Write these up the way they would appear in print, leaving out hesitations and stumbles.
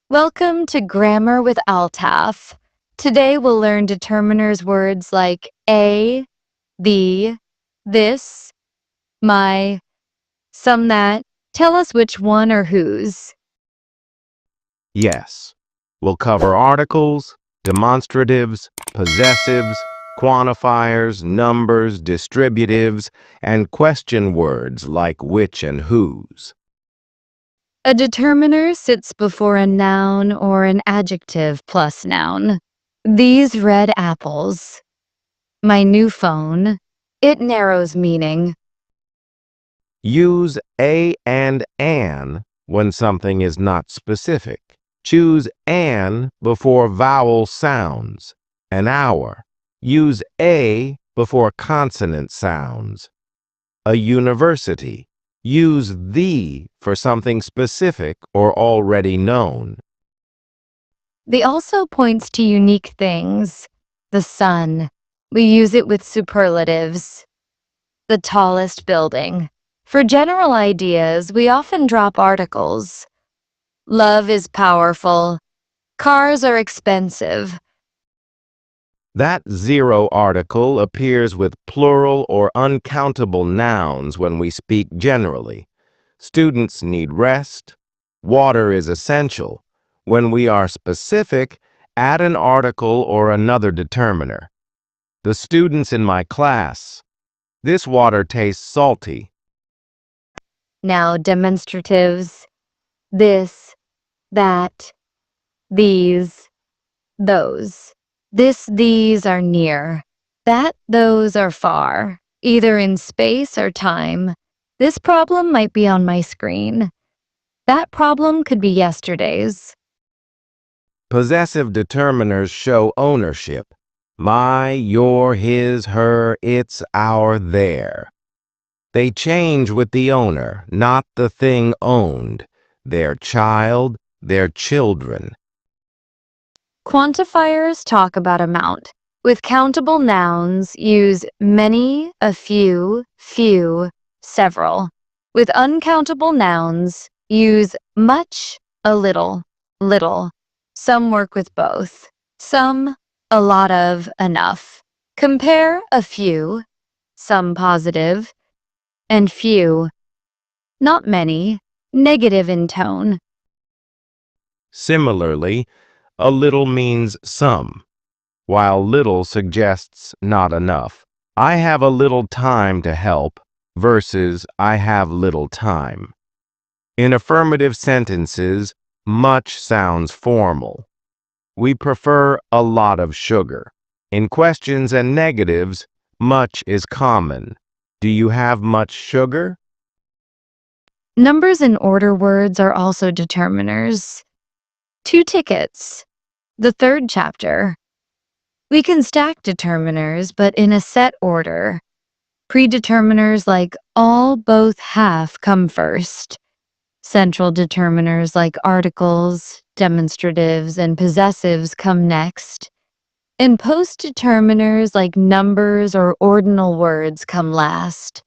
Welcome to Grammar with Altaf. Today we'll learn determiners words like a, the, this, my, some that. Tell us which one or whose. Yes. We'll cover articles, demonstratives, possessives, quantifiers, numbers, distributives, and question words like which and whose. A determiner sits before a noun or an adjective plus noun. These red apples. My new phone. It narrows meaning. Use a and an when something is not specific. Choose an before vowel sounds. An hour. Use a before consonant sounds. A university. Use the for something specific or already known. The also points to unique things. The sun. We use it with superlatives. The tallest building. For general ideas, we often drop articles. Love is powerful. Cars are expensive. That zero article appears with plural or uncountable nouns when we speak generally. Students need rest. Water is essential. When we are specific, add an article or another determiner. The students in my class. This water tastes salty. Now demonstratives. This, that, these, those. This, these are near. That, those are far, either in space or time. This problem might be on my screen. That problem could be yesterday's. Possessive determiners show ownership. My, your, his, her, its, our, their. They change with the owner, not the thing owned. Their child, their children. Quantifiers talk about amount. With countable nouns, use many, a few, several. With uncountable nouns, use much, a little, little. Some work with both. Some, a lot of, enough. Compare a few, some positive, and few, not many, negative in tone. Similarly, a little means some, while little suggests not enough. I have a little time to help versus I have little time. In affirmative sentences, much sounds formal. We prefer a lot of sugar. In questions and negatives, much is common. Do you have much sugar? Numbers and order words are also determiners. 2 tickets. The third chapter. We can stack determiners, but in a set order. Predeterminers like all, both, half come first. Central determiners like articles, demonstratives, and possessives come next. And post-determiners like numbers or ordinal words come last.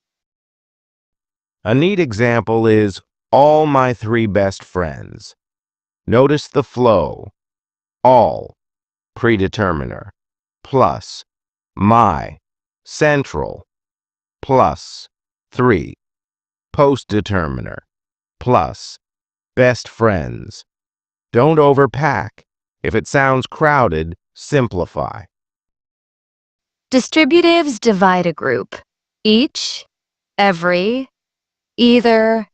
A neat example is all my 3 best friends. Notice the flow. All, predeterminer, plus, my, central, plus, 3, postdeterminer, plus, best friends. Don't overpack. If it sounds crowded, simplify. Distributives divide a group. Each, every, either,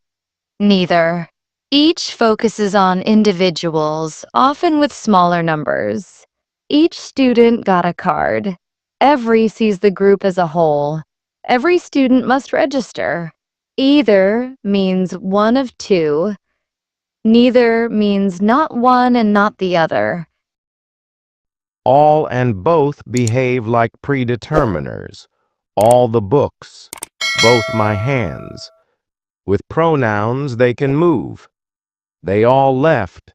neither. Each focuses on individuals, often with smaller numbers. Each student got a card. Every sees the group as a whole. Every student must register. Either means one of two. Neither means not one and not the other. All and both behave like predeterminers. All the books, both my hands. With pronouns, they can move. They all left.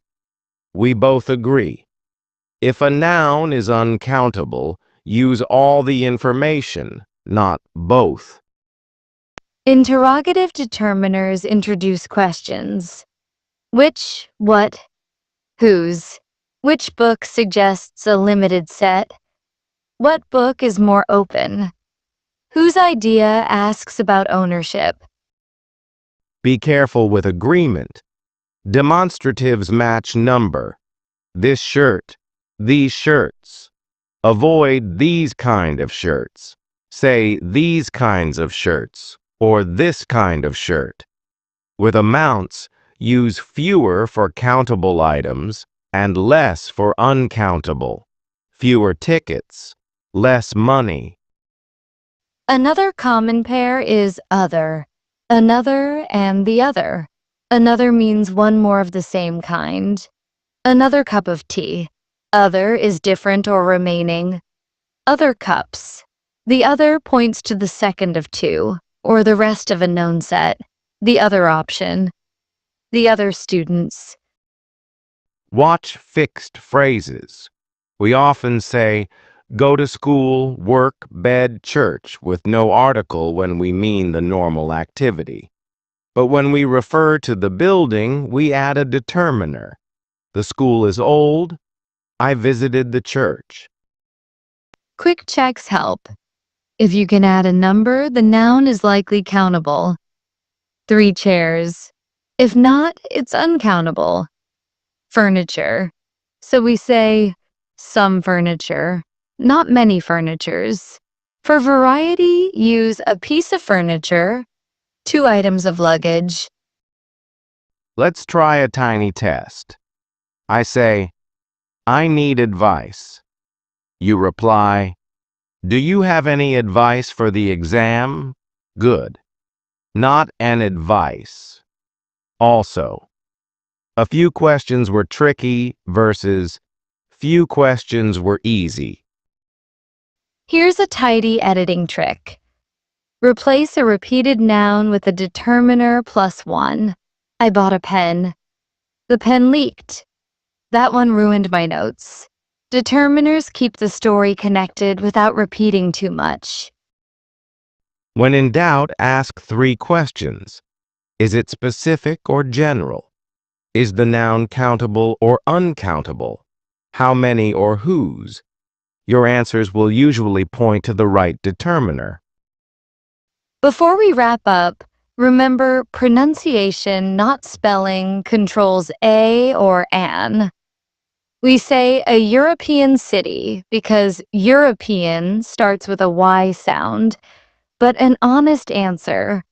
We both agree. If a noun is uncountable, use all the information, not both. Interrogative determiners introduce questions. Which, what, Whose? Which book suggests a limited set? What book is more open? Whose idea asks about ownership? Be careful with agreement. Demonstratives match number. This shirt, these shirts. Avoid these kind of shirts. Say these kinds of shirts or this kind of shirt. With amounts, use fewer for countable items and less for uncountable. Fewer tickets, less money. Another common pair is other. Another and the other. Another means one more of the same kind. Another cup of tea. Other is different or remaining. Other cups. The other points to the second of two, or the rest of a known set. The other option. The other students. Watch fixed phrases. We often say, go to school, work, bed, church, with no article when we mean the normal activity. But when we refer to the building, we add a determiner. The school is old. I visited the church. Quick checks help. If you can add a number, the noun is likely countable. 3 chairs. If not, it's uncountable. Furniture. So we say some furniture, not many furnitures. For variety, use a piece of furniture, 2 items of luggage. Let's try a tiny test. I say, I need advice. You reply, do you have any advice for the exam? Good. Not an advice. Also, a few questions were tricky versus few questions were easy. Here's a tidy editing trick. Replace a repeated noun with a determiner plus 1. I bought a pen. The pen leaked. That one ruined my notes. Determiners keep the story connected without repeating too much. When in doubt, ask 3 questions. Is it specific or general? Is the noun countable or uncountable? How many or whose? Your answers will usually point to the right determiner. Before we wrap up, remember pronunciation, not spelling, controls a or an. We say a European city because European starts with a Y sound, but an honest answer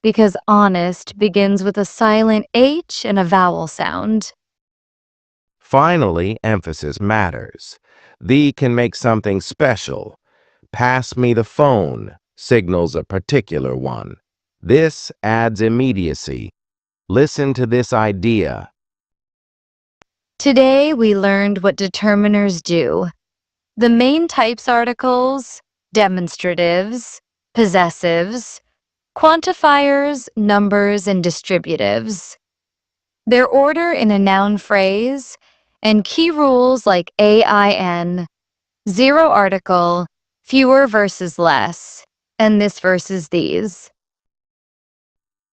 because honest begins with a silent H and a vowel sound. Finally, emphasis matters. The can make something special. Pass me the phone signals a particular one. This adds immediacy. Listen to this idea. Today we learned what determiners do. The main types articles, demonstratives, possessives, quantifiers, numbers, and distributives. Their order in a noun phrase, and key rules like AIN, zero article, fewer versus less, and this versus these.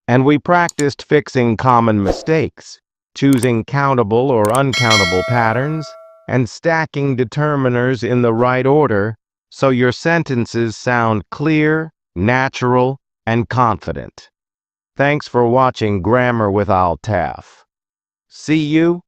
And we practiced fixing common mistakes, choosing countable or uncountable patterns, and stacking determiners in the right order so your sentences sound clear, natural, and confident. Thanks for watching Grammar with Altaf. See you